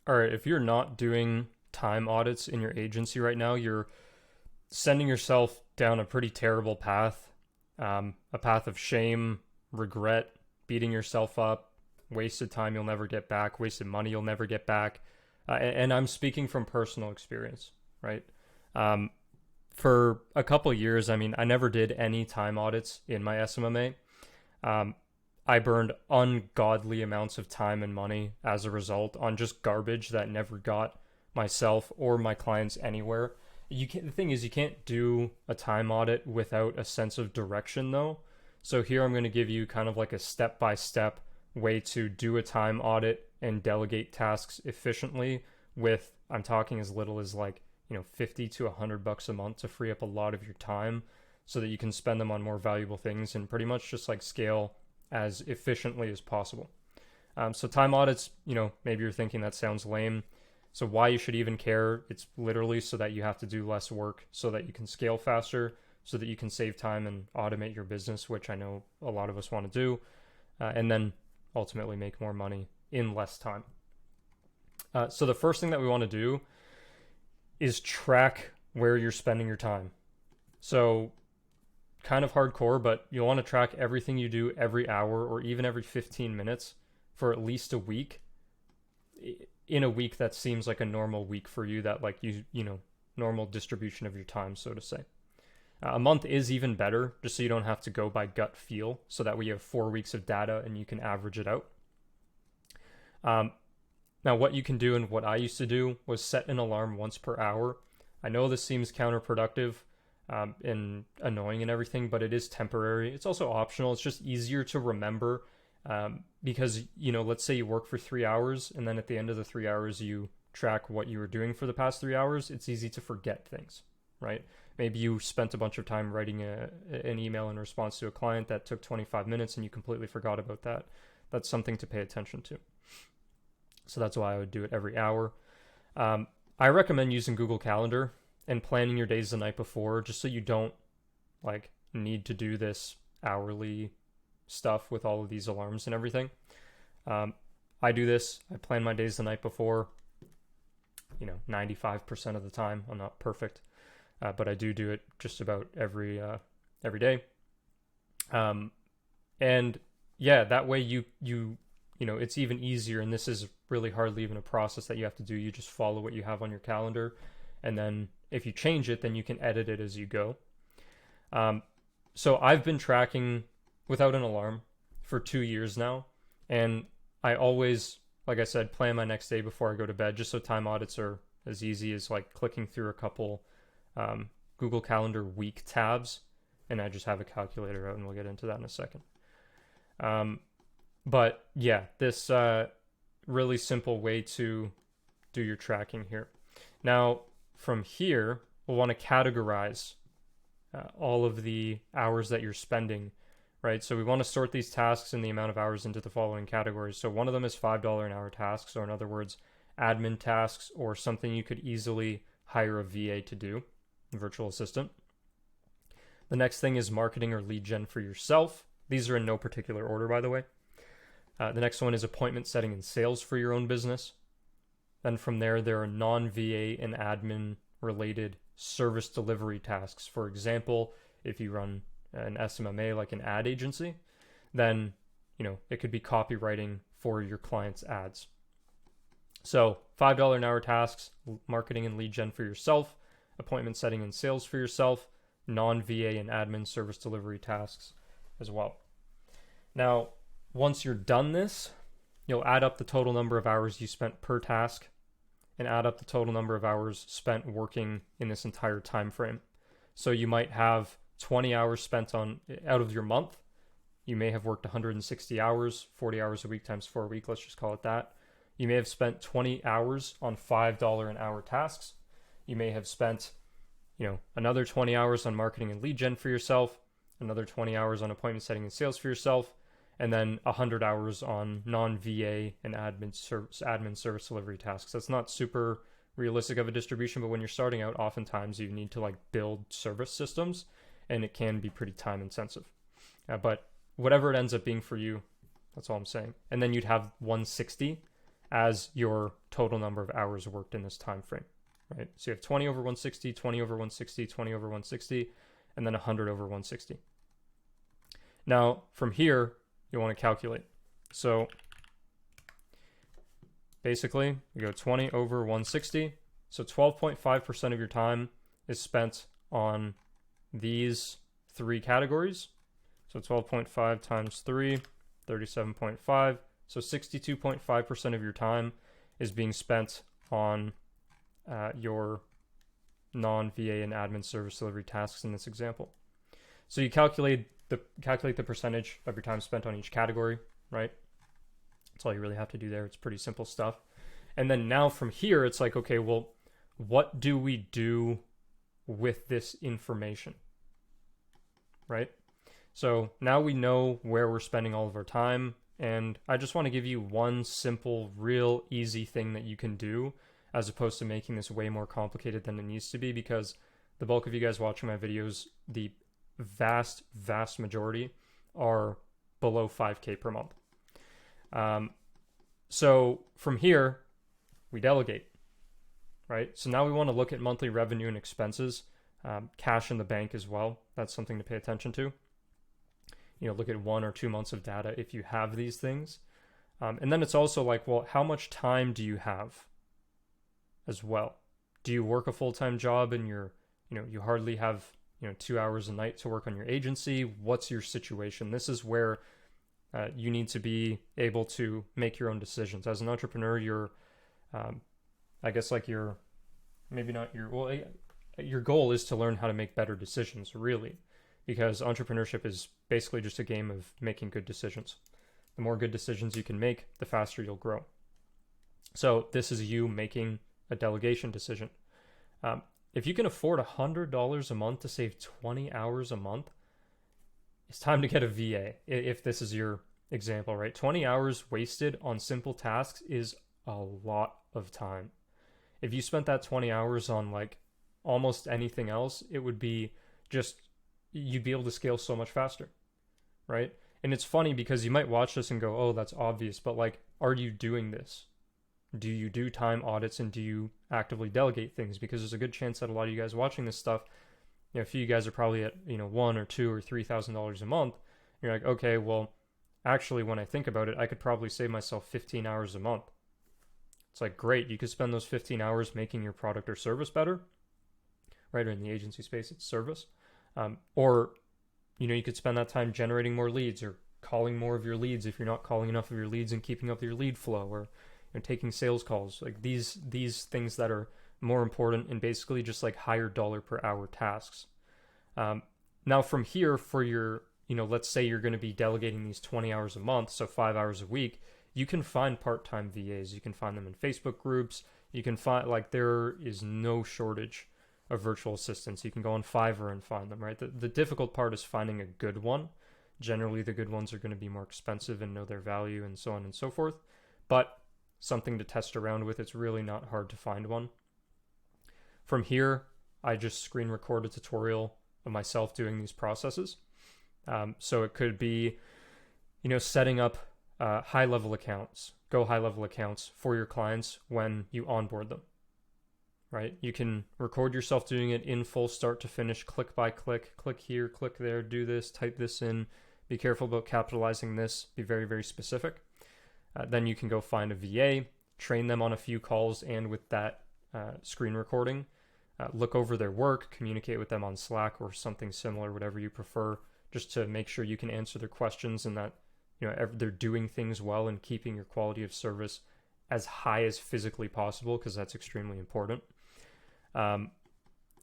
all right, if you're not doing time audits in your agency right now, you're sending yourself down a pretty terrible path, a path of shame, regret, beating yourself up, wasted time you'll never get back, wasted money you'll never get back. And I'm speaking from personal experience, right? Um, for a couple years, I mean, I never did any time audits in my SMMA. Um, I burned ungodly amounts of time and money as a result on just garbage that never got myself or my clients anywhere. The thing is, you can't do a time audit without a sense of direction, though. So here I'm going to give you kind of like a step by step way to do a time audit and delegate tasks efficiently with, I'm talking as little as like, 50 to $100 a month to free up a lot of your time so that you can spend them on more valuable things and pretty much just like scale as efficiently as possible. So time audits, maybe you're thinking that sounds lame. So why you should even care? It's literally so that you have to do less work, so that you can scale faster, so that you can save time and automate your business, which I know a lot of us want to do, and then ultimately make more money in less time. So the first thing that we want to do is track where you're spending your time. So kind of hardcore, but you'll want to track everything you do every hour or even every 15 minutes for at least a week, in a week that seems like a normal week for you, that like normal distribution of your time, so to say. A month is even better, just so you don't have to go by gut feel, so that we have 4 weeks of data and you can average it out. Now, what you can do and what I used to do was set an alarm once per hour. I know this seems counterproductive and annoying and everything, but it is temporary. It's also optional. It's just easier to remember because, let's say you work for 3 hours and then at the end of the 3 hours you track what you were doing for the past 3 hours. It's easy to forget things, right? Maybe you spent a bunch of time writing an email in response to a client that took 25 minutes and you completely forgot about that. That's something to pay attention to. So that's why I would do it every hour. I recommend using Google Calendar and planning your days the night before, just so you don't need to do this hourly stuff with all of these alarms and everything. I do this. I plan my days the night before, 95% of the time. I'm not perfect, but I do it just about every day. And yeah, that way you it's even easier, and this is really hardly even a process that you have to do. You just follow what you have on your calendar, and then if you change it, then you can edit it as you go. So I've been tracking without an alarm for 2 years now, and I always, like I said, plan my next day before I go to bed, just so time audits are as easy as like clicking through a couple Google Calendar week tabs, and I just have a calculator out, and we'll get into that in a second. But yeah, this really simple way to do your tracking here. Now, from here, we'll want to categorize all of the hours that you're spending, right? So we want to sort these tasks and the amount of hours into the following categories. So one of them is $5 an hour tasks, or in other words, admin tasks, or something you could easily hire a VA to do, a virtual assistant. The next thing is marketing or lead gen for yourself. These are in no particular order, by the way. The next one is appointment setting and sales for your own business. Then from there are non-VA and admin related service delivery tasks. For example, if you run an SMMA like an ad agency, then it could be copywriting for your clients' ads. So $5 an hour tasks, marketing and lead gen for yourself, appointment setting and sales for yourself, non-VA and admin service delivery tasks as well. Now, once you're done this, you'll add up the total number of hours you spent per task and add up the total number of hours spent working in this entire time frame. So you might have 20 hours spent out of your month. You may have worked 160 hours, 40 hours a week times 4 weeks, let's just call it that. You may have spent 20 hours on $5 an hour tasks. You may have spent, another 20 hours on marketing and lead gen for yourself, another 20 hours on appointment setting and sales for yourself, and then 100 hours on non-VA and admin service delivery tasks. That's not super realistic of a distribution, but when you're starting out, oftentimes you need to build service systems, and it can be pretty time intensive. But whatever it ends up being for you, that's all I'm saying. And then you'd have 160 as your total number of hours worked in this time frame, right? So you have 20 over 160, 20 over 160, 20 over 160, and then 100 over 160. Now, from here, you want to calculate. So basically, we go 20 over 160. So 12.5% of your time is spent on these three categories. So 12.5 times 3, 37.5. So 62.5% of your time is being spent on your non-VA and admin service delivery tasks in this example. So you calculate the percentage of your time spent on each category, right? That's all you really have to do there. It's pretty simple stuff. And then now from here, it's like, okay, well, what do we do with this information, right? So now we know where we're spending all of our time. And I just want to give you one simple, real easy thing that you can do, as opposed to making this way more complicated than it needs to be, because the bulk of you guys watching my videos, the vast majority are below 5K per month. So from here, we delegate, right? So now we want to look at monthly revenue and expenses, cash in the bank as well. That's something to pay attention to. You know, look at 1 or 2 months of data if you have these things. And then it's also like, well, how much time do you have as well? Do you work a full-time job and you hardly have, 2 hours a night to work on your agency? What's your situation? This is where you need to be able to make your own decisions. As an entrepreneur, your goal is to learn how to make better decisions, really, because entrepreneurship is basically just a game of making good decisions. The more good decisions you can make, the faster you'll grow. So this is you making a delegation decision. If you can afford $100 a month to save 20 hours a month, it's time to get a VA. If this is your example, right? 20 hours wasted on simple tasks is a lot of time. If you spent that 20 hours on like almost anything else, it would be you'd be able to scale so much faster, right? And it's funny because you might watch this and go, oh, that's obvious, but like, are you doing this? Do you do time audits and do you actively delegate things? Because there's a good chance that a lot of you guys watching this stuff, a few of you guys are probably at, $1,000 or $2,000 or $3,000 a month. You're like, okay, well, actually, when I think about it, I could probably save myself 15 hours a month. It's like, great, you could spend those 15 hours making your product or service better, right? Or in the agency space, it's service. Or, you could spend that time generating more leads or calling more of your leads if you're not calling enough of your leads and keeping up your lead flow, or taking sales calls, like these things that are more important and basically just like higher dollar per hour tasks. Now from here, for your, let's say you're going to be delegating these 20 hours a month, so 5 hours a week, you can find part-time VAs. You can find them in Facebook groups. You can find, like, there is no shortage of virtual assistants. You can go on Fiverr and find them, right? The difficult part is finding a good one. Generally, the good ones are going to be more expensive and know their value and so on and so forth. But something to test around with. It's really not hard to find one. From here, I just screen record a tutorial of myself doing these processes. So it could be, setting up high-level accounts, high-level accounts for your clients when you onboard them, right? You can record yourself doing it in full start to finish, click by click here, click there, do this, type this in, be careful about capitalizing this, be very, very specific. Then you can go find a VA, train them on a few calls, and with that screen recording, look over their work, communicate with them on Slack or something similar, whatever you prefer, just to make sure you can answer their questions and that they're doing things well and keeping your quality of service as high as physically possible, because that's extremely important. And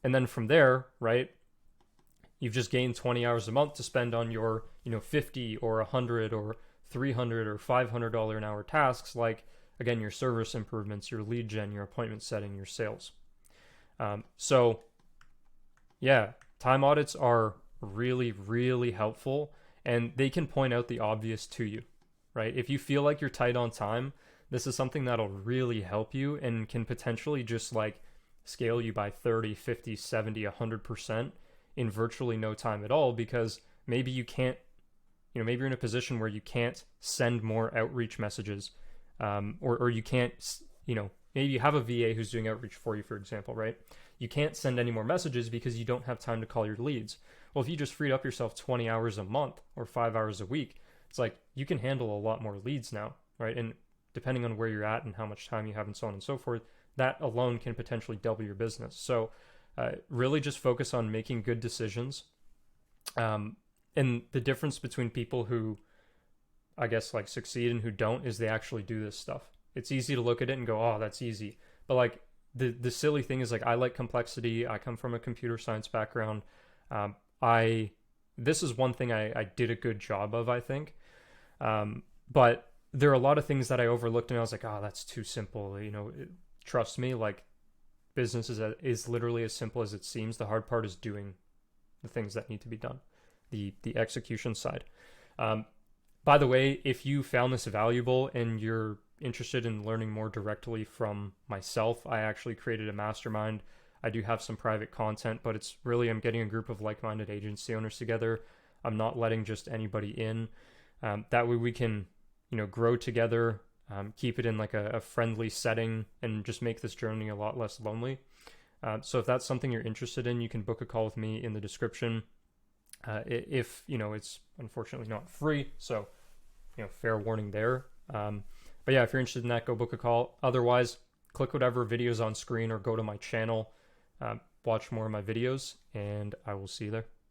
then from there, right, you've just gained 20 hours a month to spend on your 50 or 100 or $300 or $500 an hour tasks, like, again, your service improvements, your lead gen, your appointment setting, your sales. So yeah, time audits are really, really helpful, and they can point out the obvious to you, right? If you feel like you're tight on time, this is something that'll really help you and can potentially just like scale you by 30, 50, 70, 100% in virtually no time at all, because maybe you can't, maybe you're in a position where you can't send more outreach messages or you can't, you know, maybe you have a VA who's doing outreach for you, for example, right? You can't send any more messages because you don't have time to call your leads. Well, if you just freed up yourself 20 hours a month or 5 hours a week, it's like you can handle a lot more leads now, right? And depending on where you're at and how much time you have and so on and so forth, that alone can potentially double your business. So really just focus on making good decisions. And the difference between people who, I guess, like succeed and who don't is they actually do this stuff. It's easy to look at it and go, oh, that's easy. But like the silly thing is, like, I like complexity. I come from a computer science background. I This is one thing I did a good job of, I think. But there are a lot of things that I overlooked and I was like, oh, that's too simple. You know, trust me, like business is literally as simple as it seems. The hard part is doing the things that need to be done, the execution side. By the way, if you found this valuable and you're interested in learning more directly from myself, I actually created a mastermind. I do have some private content, but it's really, I'm getting a group of like-minded agency owners together. I'm not letting just anybody in. That way we can, you know, grow together, keep it in like a friendly setting, and just make this journey a lot less lonely. So if that's something you're interested in, you can book a call with me in the description. If, you know, it's unfortunately not free, so, you know, fair warning there. But yeah, if you're interested in that, go book a call. Otherwise, click whatever videos on screen or go to my channel, watch more of my videos, and I will see you there.